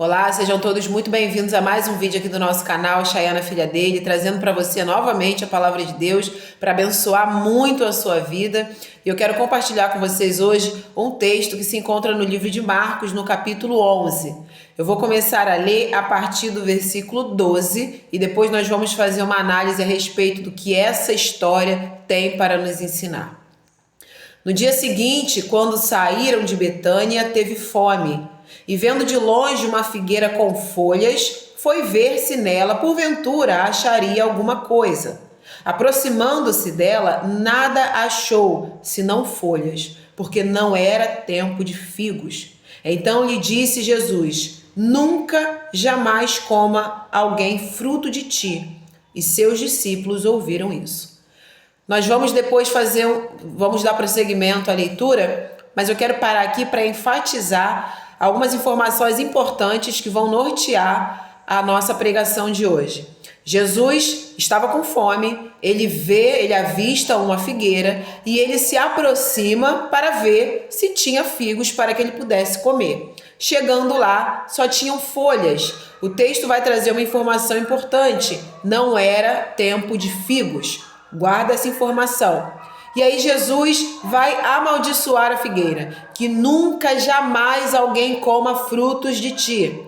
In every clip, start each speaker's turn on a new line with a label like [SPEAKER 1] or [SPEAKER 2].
[SPEAKER 1] Olá, sejam todos muito bem-vindos a mais um vídeo aqui do nosso canal, Chayana Filha dele, trazendo para você novamente a palavra de Deus para abençoar muito a sua vida. E eu quero compartilhar com vocês hoje um texto que se encontra no livro de Marcos, no capítulo 11. Eu vou começar a ler a partir do versículo 12 e depois nós vamos fazer uma análise a respeito do que essa história tem para nos ensinar. No dia seguinte, quando saíram de Betânia, teve fome. E vendo de longe uma figueira com folhas, foi ver se nela, porventura, acharia alguma coisa. Aproximando-se dela, nada achou, senão folhas, porque não era tempo de figos. Então lhe disse Jesus: nunca, jamais coma alguém fruto de ti. E seus discípulos ouviram isso. Nós vamos depois vamos dar prosseguimento à leitura, mas eu quero parar aqui para enfatizar algumas informações importantes que vão nortear a nossa pregação de hoje. Jesus estava com fome, ele avista uma figueira e ele se aproxima para ver se tinha figos para que ele pudesse comer. Chegando lá, só tinham folhas. O texto vai trazer uma informação importante: não era tempo de figos. Guarda essa informação. E aí Jesus vai amaldiçoar a figueira, que nunca, jamais alguém coma frutos de ti.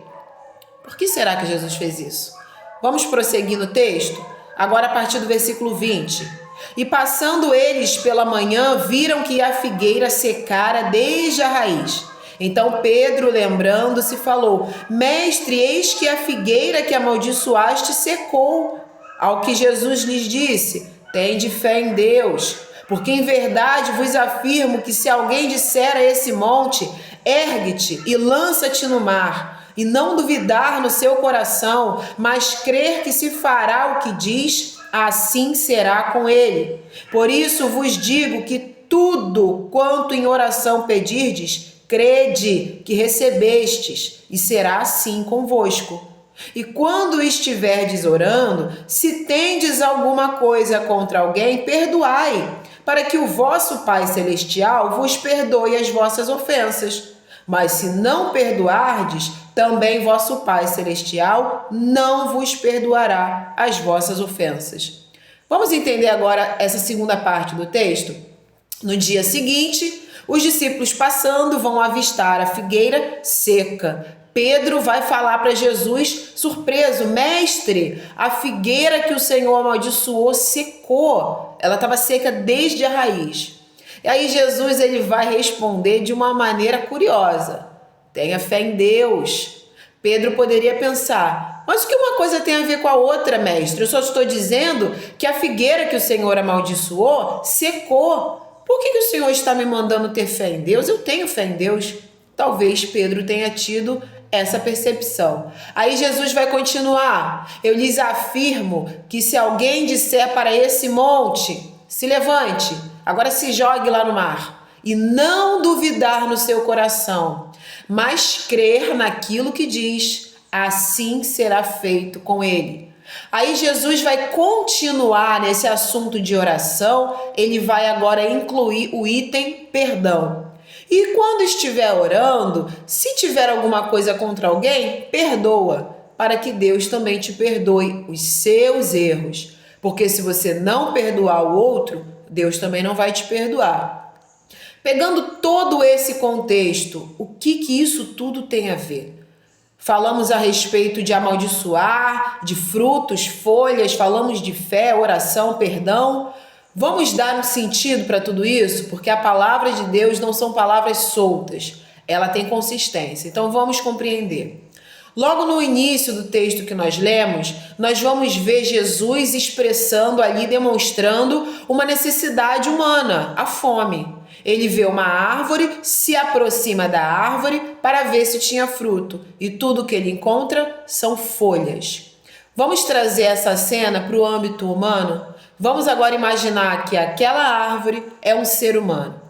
[SPEAKER 1] Por que será que Jesus fez isso? Vamos prosseguir no texto? Agora a partir do versículo 20. E passando eles pela manhã, viram que a figueira secara desde a raiz. Então Pedro, lembrando-se, falou: Mestre, eis que a figueira que amaldiçoaste secou. Ao que Jesus lhes disse: Tende fé em Deus. Porque em verdade vos afirmo que se alguém disser a esse monte: ergue-te e lança-te no mar, e não duvidar no seu coração, mas crer que se fará o que diz, assim será com ele. Por isso vos digo que tudo quanto em oração pedirdes, crede que recebestes, e será assim convosco. E quando estiverdes orando, se tendes alguma coisa contra alguém, perdoai, para que o vosso Pai Celestial vos perdoe as vossas ofensas. Mas se não perdoardes, também vosso Pai Celestial não vos perdoará as vossas ofensas. Vamos entender agora essa segunda parte do texto? No dia seguinte, os discípulos passando vão avistar a figueira seca. Pedro vai falar para Jesus, surpreso: Mestre, a figueira que o Senhor amaldiçoou secou. Ela estava seca desde a raiz. E aí Jesus ele vai responder de uma maneira curiosa: tenha fé em Deus. Pedro poderia pensar: mas o que uma coisa tem a ver com a outra, mestre? Eu só estou dizendo que a figueira que o Senhor amaldiçoou secou. Por que o Senhor está me mandando ter fé em Deus? Eu tenho fé em Deus. Talvez Pedro tenha tido essa percepção. Aí Jesus vai continuar: eu lhes afirmo que se alguém disser para esse monte: se levante, agora se jogue lá no mar, e não duvidar no seu coração, mas crer naquilo que diz, assim será feito com ele. Aí Jesus vai continuar nesse assunto de oração, ele vai agora incluir o item perdão. E quando estiver orando, se tiver alguma coisa contra alguém, perdoa, para que Deus também te perdoe os seus erros. Porque se você não perdoar o outro, Deus também não vai te perdoar. Pegando todo esse contexto, o que isso tudo tem a ver? Falamos a respeito de amaldiçoar, de frutos, folhas, falamos de fé, oração, perdão. Vamos dar um sentido para tudo isso, porque a palavra de Deus não são palavras soltas, ela tem consistência. Então vamos compreender. Logo no início do texto que nós lemos, nós vamos ver Jesus expressando ali, demonstrando uma necessidade humana, a fome. Ele vê uma árvore, se aproxima da árvore para ver se tinha fruto, e tudo que ele encontra são folhas. Vamos trazer essa cena para o âmbito humano? Vamos agora imaginar que aquela árvore é um ser humano.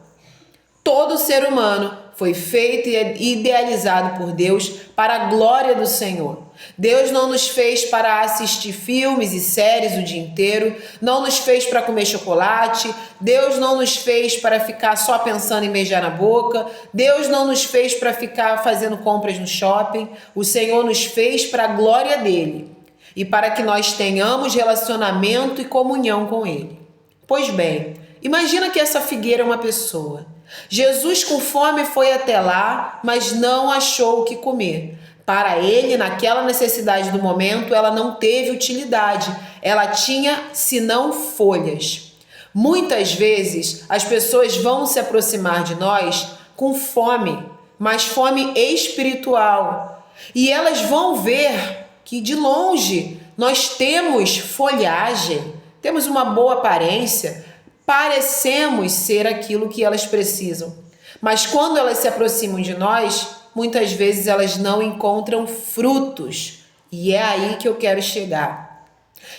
[SPEAKER 1] Todo ser humano foi feito e é idealizado por Deus para a glória do Senhor. Deus não nos fez para assistir filmes e séries o dia inteiro, não nos fez para comer chocolate, Deus não nos fez para ficar só pensando em beijar na boca, Deus não nos fez para ficar fazendo compras no shopping. O Senhor nos fez para a glória dele e para que nós tenhamos relacionamento e comunhão com ele. Pois bem, imagina que essa figueira é uma pessoa. Jesus, com fome, foi até lá, mas não achou o que comer. Para ele, naquela necessidade do momento, ela não teve utilidade. Ela tinha, senão, folhas. Muitas vezes, as pessoas vão se aproximar de nós com fome, mas fome espiritual. E elas vão ver que, de longe, nós temos folhagem, temos uma boa aparência, parecemos ser aquilo que elas precisam. Mas quando elas se aproximam de nós, muitas vezes elas não encontram frutos. E é aí que eu quero chegar.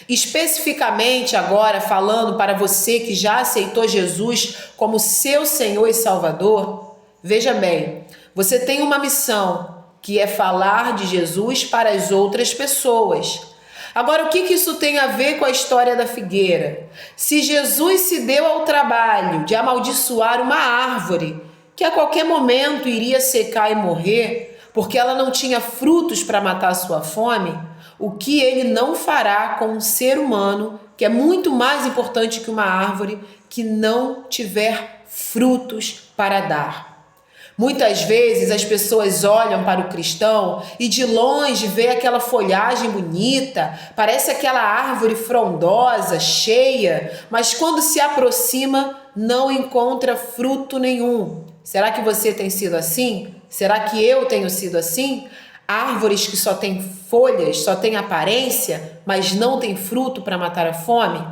[SPEAKER 1] Especificamente agora, falando para você que já aceitou Jesus como seu Senhor e Salvador, veja bem, você tem uma missão, que é falar de Jesus para as outras pessoas. Agora, o que isso tem a ver com a história da figueira? Se Jesus se deu ao trabalho de amaldiçoar uma árvore, que a qualquer momento iria secar e morrer, porque ela não tinha frutos para matar a sua fome, o que ele não fará com um ser humano, que é muito mais importante que uma árvore, que não tiver frutos para dar? Muitas vezes as pessoas olham para o cristão e de longe vê aquela folhagem bonita, parece aquela árvore frondosa, cheia, mas quando se aproxima não encontra fruto nenhum. Será que você tem sido assim? Será que eu tenho sido assim? Árvores que só têm folhas, só têm aparência, mas não têm fruto para matar a fome?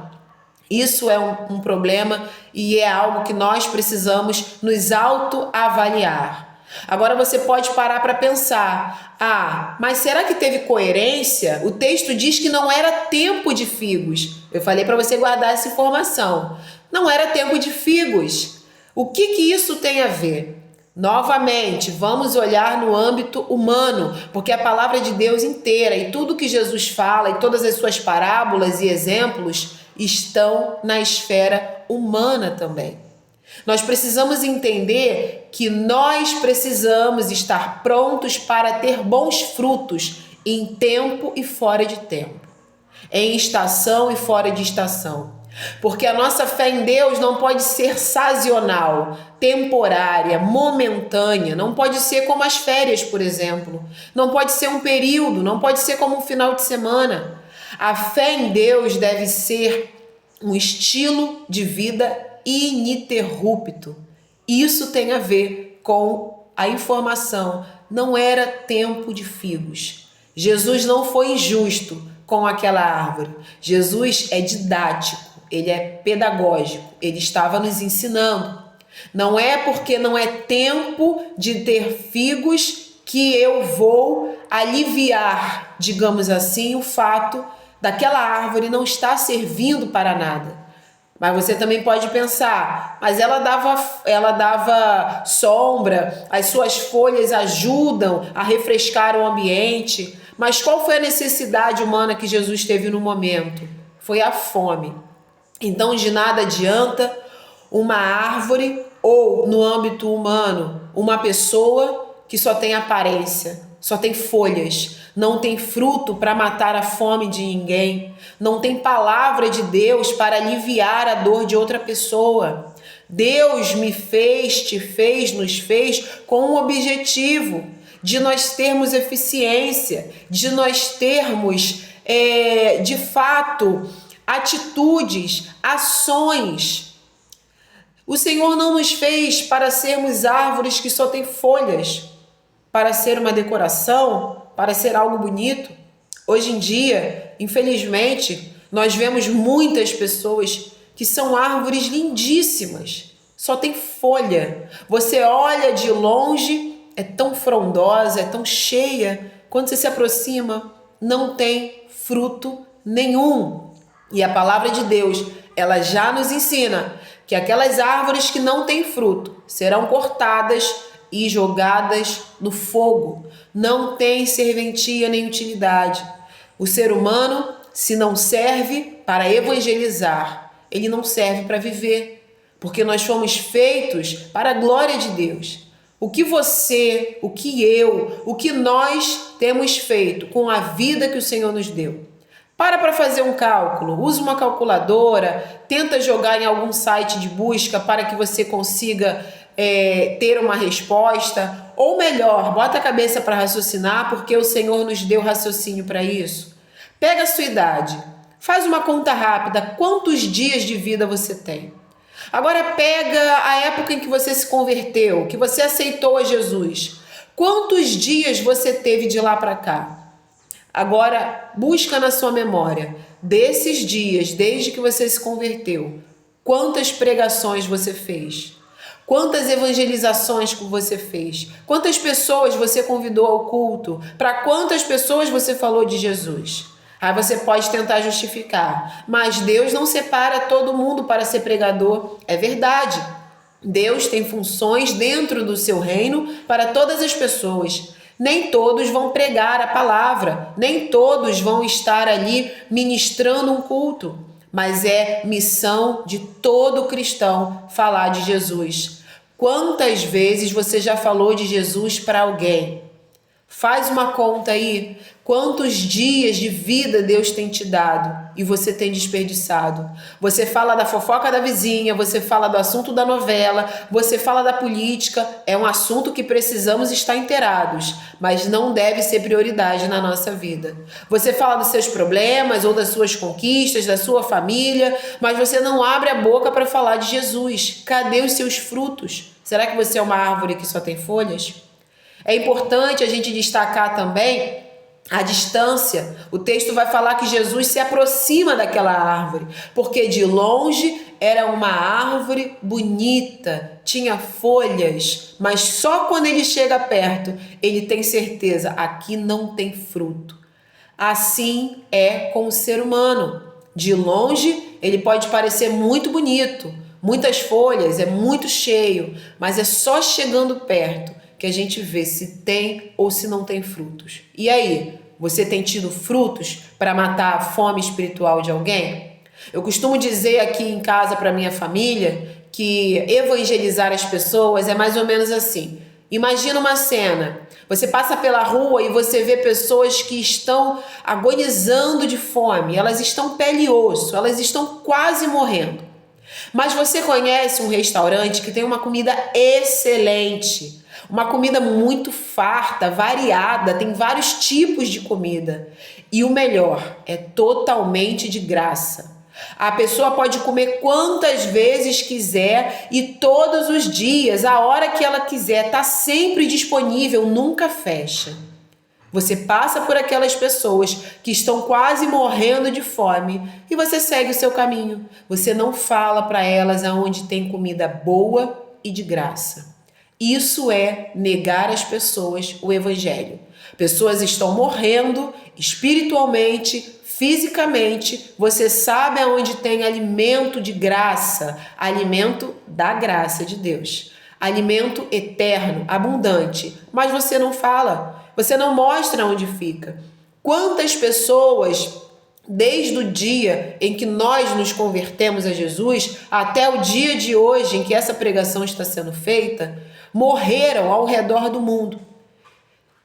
[SPEAKER 1] Isso é um problema e é algo que nós precisamos nos autoavaliar. Agora você pode parar para pensar, mas será que teve coerência? O texto diz que não era tempo de figos. Eu falei para você guardar essa informação. Não era tempo de figos. O que isso tem a ver? Novamente, vamos olhar no âmbito humano, porque a palavra de Deus inteira e tudo que Jesus fala e todas as suas parábolas e exemplos estão na esfera humana também. Nós precisamos entender que nós precisamos estar prontos para ter bons frutos em tempo e fora de tempo, em estação e fora de estação. Porque a nossa fé em Deus não pode ser sazonal, temporária, momentânea, não pode ser como as férias, por exemplo. Não pode ser um período, não pode ser como um final de semana. A fé em Deus deve ser um estilo de vida ininterrupto. Isso tem a ver com a informação. Não era tempo de figos. Jesus não foi injusto com aquela árvore. Jesus é didático, ele é pedagógico, ele estava nos ensinando. Não é porque não é tempo de ter figos que eu vou aliviar, digamos assim, o fato daquela árvore não estar servindo para nada. Mas você também pode pensar, mas ela dava sombra, as suas folhas ajudam a refrescar o ambiente. Mas qual foi a necessidade humana que Jesus teve no momento? Foi a fome. Então de nada adianta uma árvore ou, no âmbito humano, uma pessoa que só tem aparência, só tem folhas, não tem fruto para matar a fome de ninguém, não tem palavra de Deus para aliviar a dor de outra pessoa. Deus me fez, te fez, nos fez com um objetivo de nós termos eficiência, de nós termos, de fato, atitudes, ações. O Senhor não nos fez para sermos árvores que só têm folhas, para ser uma decoração, para ser algo bonito. Hoje em dia, infelizmente, nós vemos muitas pessoas que são árvores lindíssimas, só tem folha. Você olha de longe, é tão frondosa, é tão cheia, quando você se aproxima, não tem fruto nenhum. E a palavra de Deus, ela já nos ensina que aquelas árvores que não têm fruto serão cortadas e jogadas no fogo. Não tem serventia nem utilidade. O ser humano, se não serve para evangelizar, ele não serve para viver, porque nós fomos feitos para a glória de Deus. O que você, o que eu, o que nós temos feito com a vida que o Senhor nos deu? Para fazer um cálculo, use uma calculadora, tenta jogar em algum site de busca para que você consiga ter uma resposta, ou melhor, bota a cabeça para raciocinar, porque o Senhor nos deu raciocínio para isso. Pega a sua idade, faz uma conta rápida, quantos dias de vida você tem? Agora pega a época em que você se converteu, que você aceitou a Jesus. Quantos dias você teve de lá para cá? Agora busca na sua memória, desses dias, desde que você se converteu, quantas pregações você fez? Quantas evangelizações que você fez? Quantas pessoas você convidou ao culto? Para quantas pessoas você falou de Jesus? Aí você pode tentar justificar, mas Deus não separa todo mundo para ser pregador. É verdade. Deus tem funções dentro do seu reino para todas as pessoas. Nem todos vão pregar a palavra, nem todos vão estar ali ministrando um culto, mas é missão de todo cristão falar de Jesus. Quantas vezes você já falou de Jesus para alguém? Faz uma conta aí, quantos dias de vida Deus tem te dado e você tem desperdiçado. Você fala da fofoca da vizinha, você fala do assunto da novela, você fala da política, é um assunto que precisamos estar inteirados, mas não deve ser prioridade na nossa vida. Você fala dos seus problemas ou das suas conquistas, da sua família, mas você não abre a boca para falar de Jesus. Cadê os seus frutos? Será que você é uma árvore que só tem folhas? É importante a gente destacar também a distância. O texto vai falar que Jesus se aproxima daquela árvore, porque de longe era uma árvore bonita, tinha folhas, mas só quando ele chega perto, ele tem certeza, aqui não tem fruto. Assim é com o ser humano. De longe, ele pode parecer muito bonito, muitas folhas, é muito cheio, mas é só chegando perto que a gente vê se tem ou se não tem frutos. E aí, você tem tido frutos para matar a fome espiritual de alguém? Eu costumo dizer aqui em casa para minha família que evangelizar as pessoas é mais ou menos assim. Imagina uma cena, você passa pela rua e você vê pessoas que estão agonizando de fome, elas estão pele e osso, elas estão quase morrendo. Mas você conhece um restaurante que tem uma comida excelente, uma comida muito farta, variada, tem vários tipos de comida. E o melhor, é totalmente de graça. A pessoa pode comer quantas vezes quiser e todos os dias, a hora que ela quiser, está sempre disponível, nunca fecha. Você passa por aquelas pessoas que estão quase morrendo de fome e você segue o seu caminho. Você não fala para elas aonde tem comida boa e de graça. Isso é negar às pessoas o evangelho. Pessoas estão morrendo espiritualmente, fisicamente. Você sabe aonde tem alimento de graça, alimento da graça de Deus, alimento eterno, abundante, mas você não fala, você não mostra onde fica. Quantas pessoas, desde o dia em que nós nos convertemos a Jesus até o dia de hoje em que essa pregação está sendo feita, morreram ao redor do mundo.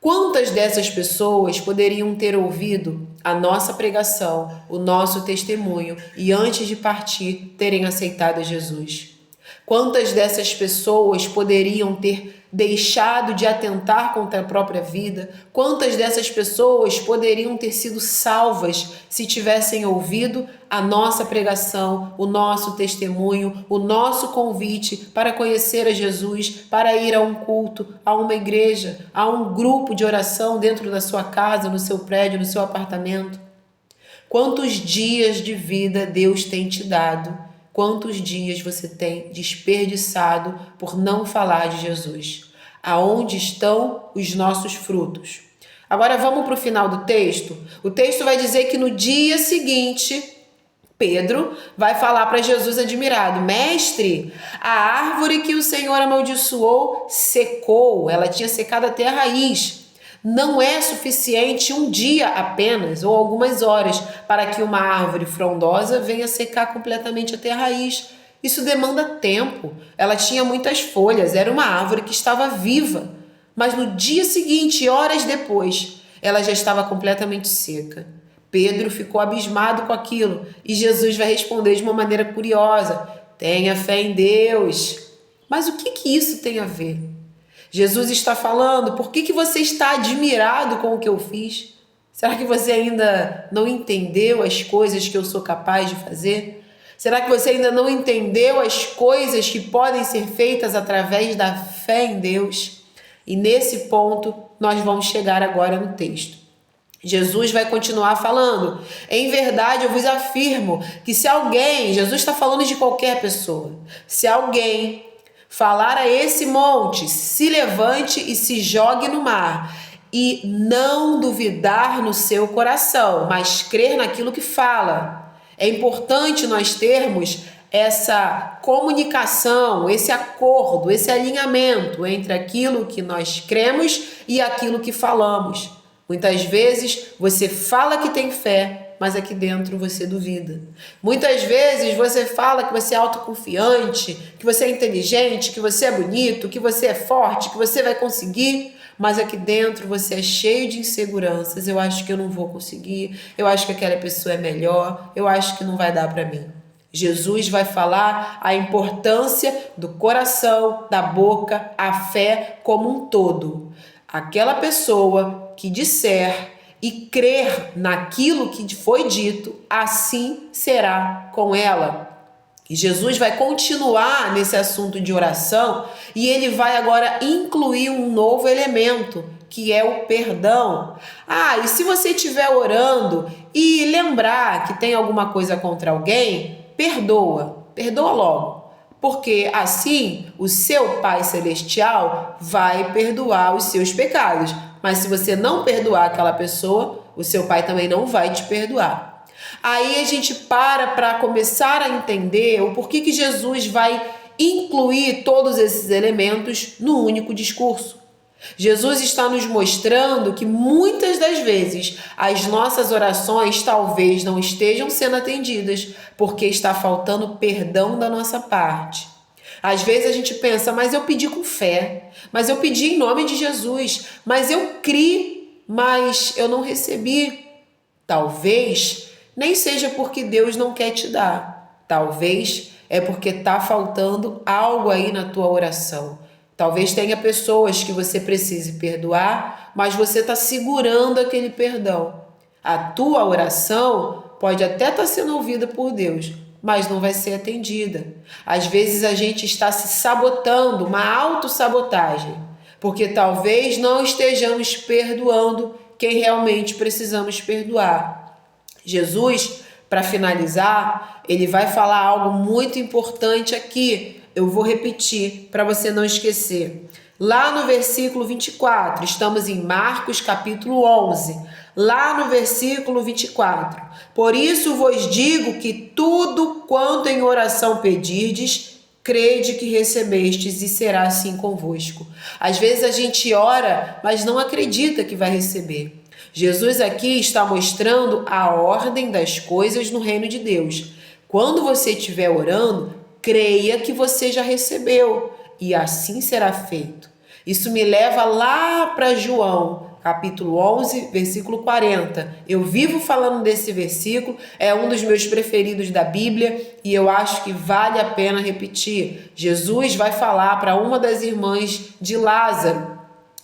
[SPEAKER 1] Quantas dessas pessoas poderiam ter ouvido a nossa pregação, o nosso testemunho e antes de partir terem aceitado a Jesus? Quantas dessas pessoas poderiam ter deixado de atentar contra a própria vida? Quantas dessas pessoas poderiam ter sido salvas se tivessem ouvido a nossa pregação, o nosso testemunho, o nosso convite para conhecer a Jesus, para ir a um culto, a uma igreja, a um grupo de oração dentro da sua casa, no seu prédio, no seu apartamento? Quantos dias de vida Deus tem te dado? Quantos dias você tem desperdiçado por não falar de Jesus? Aonde estão os nossos frutos? Agora vamos para o final do texto. O texto vai dizer que no dia seguinte, Pedro vai falar para Jesus admirado: Mestre, a árvore que o Senhor amaldiçoou secou, ela tinha secado até a raiz. Não é suficiente um dia apenas ou algumas horas para que uma árvore frondosa venha secar completamente até a raiz. Isso demanda tempo. Ela tinha muitas folhas, era uma árvore que estava viva. Mas no dia seguinte, horas depois, ela já estava completamente seca. Pedro ficou abismado com aquilo e Jesus vai responder de uma maneira curiosa: tenha fé em Deus. Mas o que isso tem a ver? Jesus está falando: por que você está admirado com o que eu fiz? Será que você ainda não entendeu as coisas que eu sou capaz de fazer? Será que você ainda não entendeu as coisas que podem ser feitas através da fé em Deus? E nesse ponto nós vamos chegar agora no texto. Jesus vai continuar falando: em verdade eu vos afirmo que se alguém, Jesus está falando de qualquer pessoa, se alguém falar a esse monte, se levante e se jogue no mar, e não duvidar no seu coração, mas crer naquilo que fala. É importante nós termos essa comunicação, esse acordo, esse alinhamento entre aquilo que nós cremos e aquilo que falamos. Muitas vezes você fala que tem fé, mas aqui dentro você duvida. Muitas vezes você fala que você é autoconfiante, que você é inteligente, que você é bonito, que você é forte, que você vai conseguir, mas aqui dentro você é cheio de inseguranças. Eu acho que eu não vou conseguir, eu acho que aquela pessoa é melhor, eu acho que não vai dar para mim. Jesus vai falar a importância do coração, da boca, a fé como um todo. Aquela pessoa que disser e crer naquilo que foi dito, assim será com ela. E Jesus vai continuar nesse assunto de oração e ele vai agora incluir um novo elemento, que é o perdão. E se você estiver orando e lembrar que tem alguma coisa contra alguém, perdoa logo. Porque assim o seu Pai Celestial vai perdoar os seus pecados. Mas se você não perdoar aquela pessoa, o seu Pai também não vai te perdoar. Aí a gente para começar a entender o porquê que Jesus vai incluir todos esses elementos no único discurso. Jesus está nos mostrando que muitas das vezes as nossas orações talvez não estejam sendo atendidas porque está faltando perdão da nossa parte. Às vezes a gente pensa: mas eu pedi com fé, mas eu pedi em nome de Jesus, mas eu criei, mas eu não recebi. Talvez nem seja porque Deus não quer te dar. Talvez é porque está faltando algo aí na tua oração. Talvez tenha pessoas que você precise perdoar, mas você está segurando aquele perdão. A tua oração pode até estar sendo ouvida por Deus, mas não vai ser atendida. Às vezes a gente está se sabotando, uma autossabotagem, porque talvez não estejamos perdoando quem realmente precisamos perdoar. Jesus, para finalizar, ele vai falar algo muito importante aqui. Eu vou repetir para você não esquecer. Lá no versículo 24, estamos em Marcos capítulo 11. Lá no versículo 24. Por isso vos digo que tudo quanto em oração pedirdes, crede que recebestes e será assim convosco. Às vezes a gente ora, mas não acredita que vai receber. Jesus aqui está mostrando a ordem das coisas no reino de Deus. Quando você estiver orando, creia que você já recebeu e assim será feito. Isso me leva lá para João, capítulo 11, versículo 40. Eu vivo falando desse versículo, é um dos meus preferidos da Bíblia e eu acho que vale a pena repetir. Jesus vai falar para uma das irmãs de Lázaro,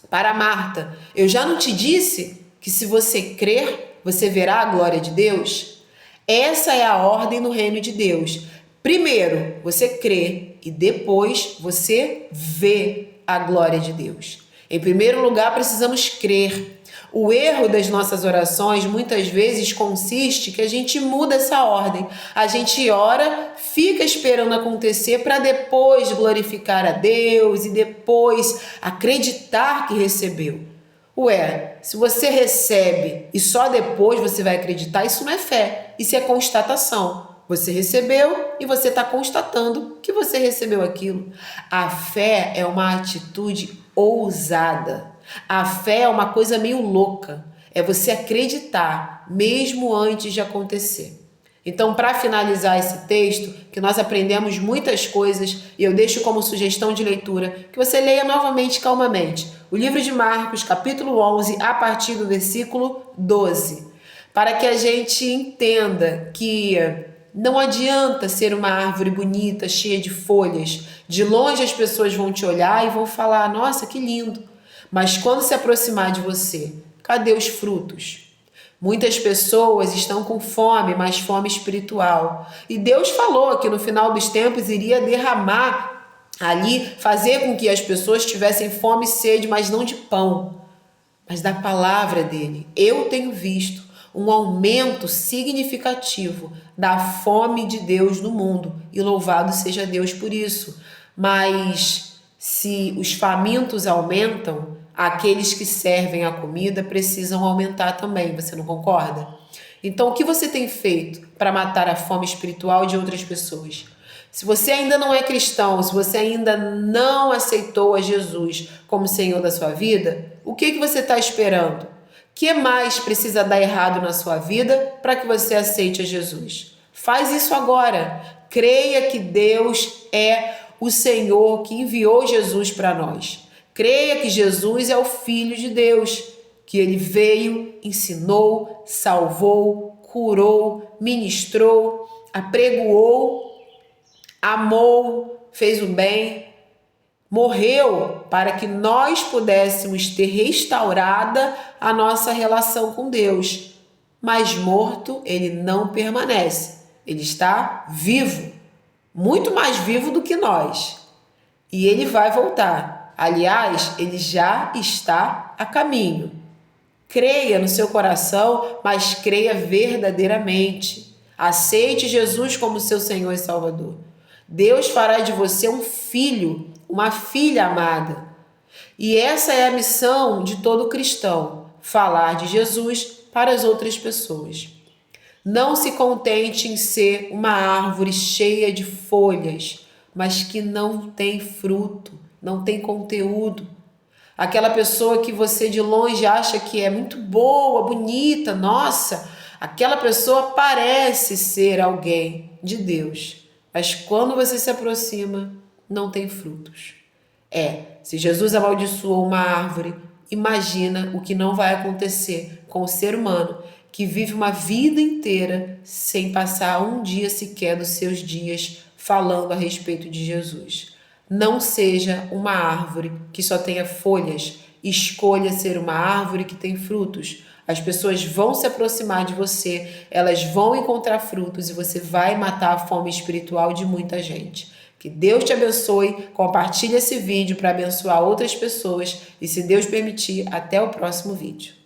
[SPEAKER 1] para Marta: eu já não te disse que se você crer, você verá a glória de Deus? Essa é a ordem no reino de Deus. Primeiro, você crê e depois você vê a glória de Deus. Em primeiro lugar, precisamos crer. O erro das nossas orações muitas vezes consiste que a gente muda essa ordem. A gente ora, fica esperando acontecer para depois glorificar a Deus e depois acreditar que recebeu. Se você recebe e só depois você vai acreditar, isso não é fé, isso é constatação. Você recebeu e você está constatando que você recebeu aquilo. A fé é uma atitude ousada. A fé é uma coisa meio louca. É você acreditar mesmo antes de acontecer. Então, para finalizar esse texto, que nós aprendemos muitas coisas, e eu deixo como sugestão de leitura que você leia novamente calmamente o livro de Marcos, capítulo 11, a partir do versículo 12, para que a gente entenda que não adianta ser uma árvore bonita, cheia de folhas. De longe as pessoas vão te olhar e vão falar: nossa, que lindo. Mas quando se aproximar de você, cadê os frutos? Muitas pessoas estão com fome, mas fome espiritual. E Deus falou que no final dos tempos iria derramar ali, fazer com que as pessoas tivessem fome e sede, mas não de pão, mas da palavra dele. Eu tenho visto um aumento significativo da fome de Deus no mundo, e louvado seja Deus por isso. Mas se os famintos aumentam, aqueles que servem a comida precisam aumentar também, você não concorda? Então, o que você tem feito para matar a fome espiritual de outras pessoas? Se você ainda não é cristão, se você ainda não aceitou a Jesus como Senhor da sua vida, o que você está esperando? O que mais precisa dar errado na sua vida para que você aceite a Jesus? Faz isso agora. Creia que Deus é o Senhor que enviou Jesus para nós. Creia que Jesus é o Filho de Deus, que ele veio, ensinou, salvou, curou, ministrou, apregoou, amou, fez o bem, morreu para que nós pudéssemos ter restaurada a nossa relação com Deus. Mas morto, ele não permanece. Ele está vivo, muito mais vivo do que nós. E ele vai voltar. Aliás, ele já está a caminho. Creia no seu coração, mas creia verdadeiramente. Aceite Jesus como seu Senhor e Salvador. Deus fará de você um filho, uma filha amada. E essa é a missão de todo cristão: falar de Jesus para as outras pessoas. Não se contente em ser uma árvore cheia de folhas, mas que não tem fruto, não tem conteúdo. Aquela pessoa que você de longe acha que é muito boa, bonita, nossa, aquela pessoa parece ser alguém de Deus, mas quando você se aproxima, não tem frutos. Se Jesus amaldiçoou uma árvore, imagina o que não vai acontecer com o ser humano que vive uma vida inteira sem passar um dia sequer dos seus dias falando a respeito de Jesus. Não seja uma árvore que só tenha folhas. Escolha ser uma árvore que tem frutos. As pessoas vão se aproximar de você, elas vão encontrar frutos e você vai matar a fome espiritual de muita gente. Que Deus te abençoe. Compartilhe esse vídeo para abençoar outras pessoas e, se Deus permitir, até o próximo vídeo.